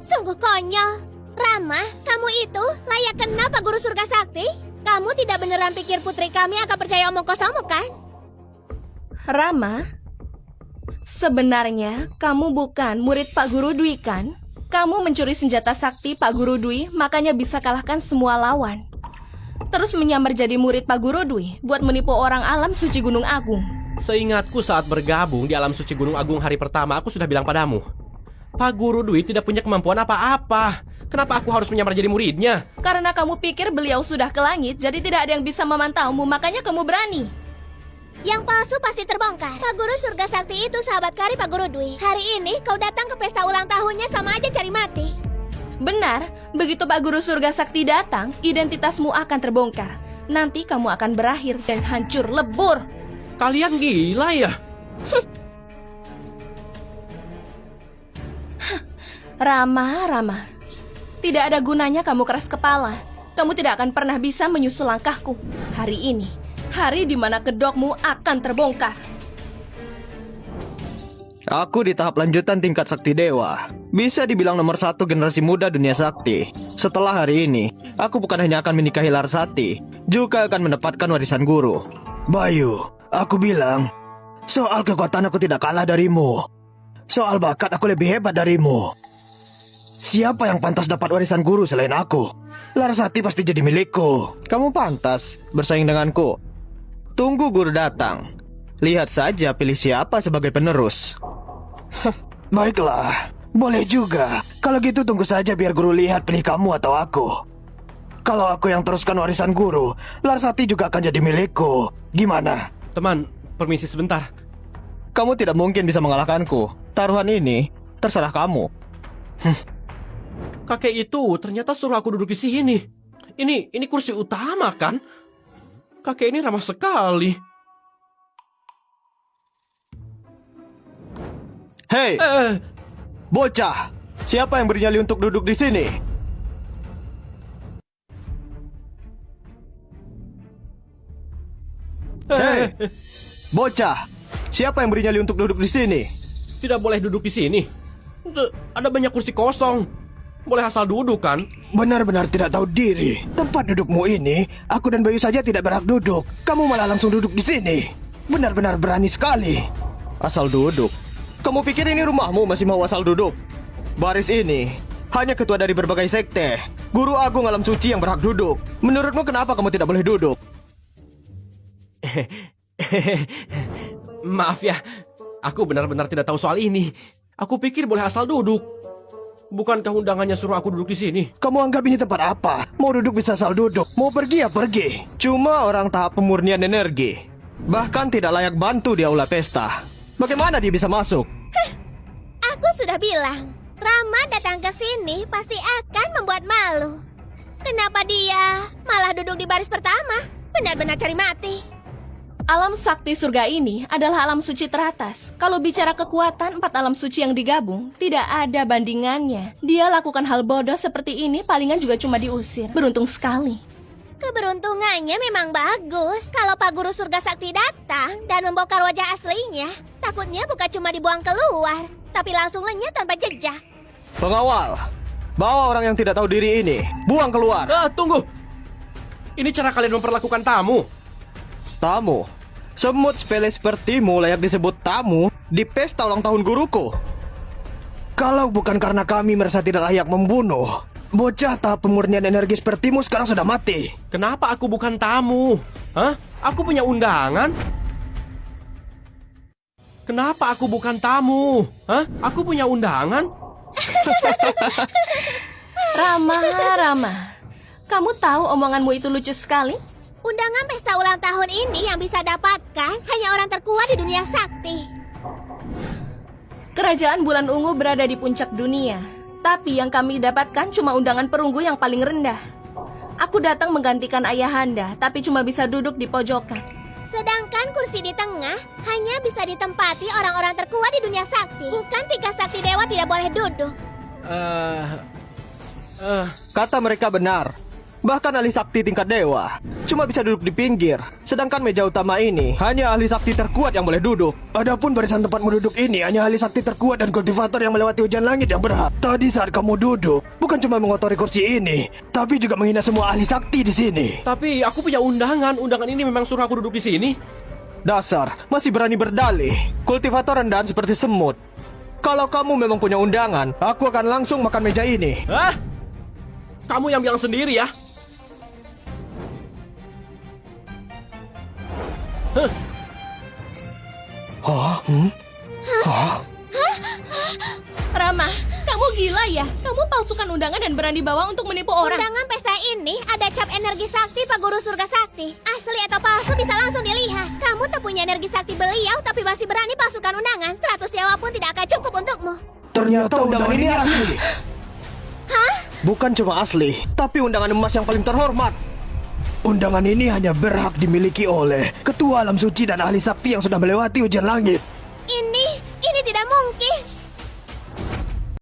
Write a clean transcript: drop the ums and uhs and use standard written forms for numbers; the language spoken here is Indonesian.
Sungguh konyol. Rama, kamu itu layak kena Pak Guru Surga Sakti. Kamu tidak beneran pikir putri kami akan percaya omong kosongmu kan? Rama, sebenarnya kamu bukan murid Pak Guru Dwi kan? Kamu mencuri senjata sakti Pak Guru Dwi, makanya bisa kalahkan semua lawan. Terus menyamar jadi murid Pak Guru Dwi buat menipu orang alam suci Gunung Agung. Seingatku saat bergabung di alam suci Gunung Agung hari pertama, aku sudah bilang padamu, Pak Guru Dwi tidak punya kemampuan apa-apa. Kenapa aku harus menyamar jadi muridnya? Karena kamu pikir beliau sudah ke langit, jadi tidak ada yang bisa memantaumu, makanya kamu berani. Yang palsu pasti terbongkar. Pak Guru Surga Sakti itu sahabat karib Pak Guru Dwi. Hari ini kau datang ke pesta ulang tahunnya sama aja cari mati. Benar, begitu Pak Guru Surga Sakti datang, identitasmu akan terbongkar. Nanti kamu akan berakhir dan hancur lebur. Kalian gila ya? Rama, tidak ada gunanya kamu keras kepala. Kamu tidak akan pernah bisa menyusul langkahku. Hari ini, hari di mana kedokmu akan terbongkar. Aku di tahap lanjutan tingkat sakti dewa. Bisa dibilang nomor 1 generasi muda dunia sakti. Setelah hari ini, aku bukan hanya akan menikahi Larasati, juga akan mendapatkan warisan guru. Bayu, aku bilang, soal kekuatan aku tidak kalah darimu. Soal bakat aku lebih hebat darimu. Siapa yang pantas dapat warisan guru selain aku? Larasati pasti jadi milikku. Kamu pantas bersaing denganku. Tunggu guru datang. Lihat saja pilih siapa sebagai penerus. Baiklah, boleh juga. Kalau gitu tunggu saja biar guru lihat pilih kamu atau aku. Kalau aku yang teruskan warisan guru, Larasati juga akan jadi milikku. Gimana? Teman, permisi sebentar. Kamu tidak mungkin bisa mengalahkanku. Taruhan ini terserah kamu. Kakek itu ternyata suruh aku duduk di sini. Ini kursi utama kan? Kakek ini ramah sekali. Hei, bocah, siapa yang bernyali untuk duduk di sini? Hei, bocah, siapa yang bernyali untuk duduk di sini? Tidak boleh duduk di sini. Ada banyak kursi kosong. Boleh asal duduk kan? Benar-benar tidak tahu diri. Tempat dudukmu ini, aku dan Bayu saja tidak berhak duduk. Kamu malah langsung duduk di sini. Benar-benar berani sekali. Asal duduk? Kamu pikir ini rumahmu masih mau asal duduk? Baris ini hanya ketua dari berbagai sekte. Guru Agung Alam Suci yang berhak duduk. Menurutmu kenapa kamu tidak boleh duduk? Maaf ya, aku benar-benar tidak tahu soal ini. Aku pikir boleh asal duduk. Bukankah undangannya suruh aku duduk di sini? Kamu anggap ini tempat apa? Mau duduk bisa asal duduk, mau pergi ya pergi. Cuma orang tahap pemurnian energi. Bahkan tidak layak bantu di aula pesta. Bagaimana dia bisa masuk? Aku sudah bilang, Rama datang ke sini pasti akan membuat malu. Kenapa dia malah duduk di baris pertama? Benar-benar cari mati. Alam sakti surga ini adalah alam suci teratas. Kalau bicara kekuatan 4 alam suci yang digabung, tidak ada bandingannya. Dia lakukan hal bodoh seperti ini palingan juga cuma diusir. Beruntung sekali. Keberuntungannya memang bagus. Kalau Pak Guru Surga Sakti datang dan membongkar wajah aslinya, takutnya bukan cuma dibuang keluar, tapi langsung lenyap tanpa jejak. Pengawal, bawa orang yang tidak tahu diri ini. Buang keluar. Tunggu. Ini cara kalian memperlakukan tamu. Tamu? Semut sepele sepertimu layak disebut tamu di pesta ulang tahun guruku. Kalau bukan karena kami merasa tidak layak membunuh, bocah tahap pemurnian energi sepertimu sekarang sudah mati. Kenapa aku bukan tamu? Hah? Aku punya undangan? Kenapa aku bukan tamu? Hah? Aku punya undangan? Rama, kamu tahu omonganmu itu lucu sekali? Undangan pesta ulang tahun ini yang bisa dapatkan hanya orang terkuat di dunia sakti. Kerajaan Bulan Ungu berada di puncak dunia, tapi yang kami dapatkan cuma undangan perunggu yang paling rendah. Aku datang menggantikan ayahanda, tapi cuma bisa duduk di pojokan. Sedangkan kursi di tengah hanya bisa ditempati orang-orang terkuat di dunia sakti. Bukan 3 sakti dewa tidak boleh duduk. Kata mereka benar. Bahkan ahli sakti tingkat dewa cuma bisa duduk di pinggir. Sedangkan meja utama ini hanya ahli sakti terkuat yang boleh duduk. Adapun barisan tempatmu duduk ini hanya ahli sakti terkuat dan kultivator yang melewati hujan langit yang berhak. Tadi saat kamu duduk, bukan cuma mengotori kursi ini, tapi juga menghina semua ahli sakti di sini. Tapi aku punya undangan. Undangan ini memang suruh aku duduk di sini. Dasar, masih berani berdalih. Kultivator rendahan seperti semut. Kalau kamu memang punya undangan, aku akan langsung makan meja ini. Hah? Kamu yang bilang sendiri ya? Hah? Hmm? Hah? Rama, kamu gila ya? Kamu palsukan undangan dan berani bawa untuk menipu orang. Undangan pesta ini ada cap energi sakti Pak Guru Surga Sakti. Asli atau palsu bisa langsung dilihat. Kamu tak punya energi sakti beliau tapi masih berani palsukan undangan. 100 sewa pun tidak akan cukup untukmu. Ternyata undangan ini asli. Hah? Bukan cuma asli, tapi undangan emas yang paling terhormat. Undangan ini hanya berhak dimiliki oleh ketua alam suci dan ahli sakti yang sudah melewati ujian langit.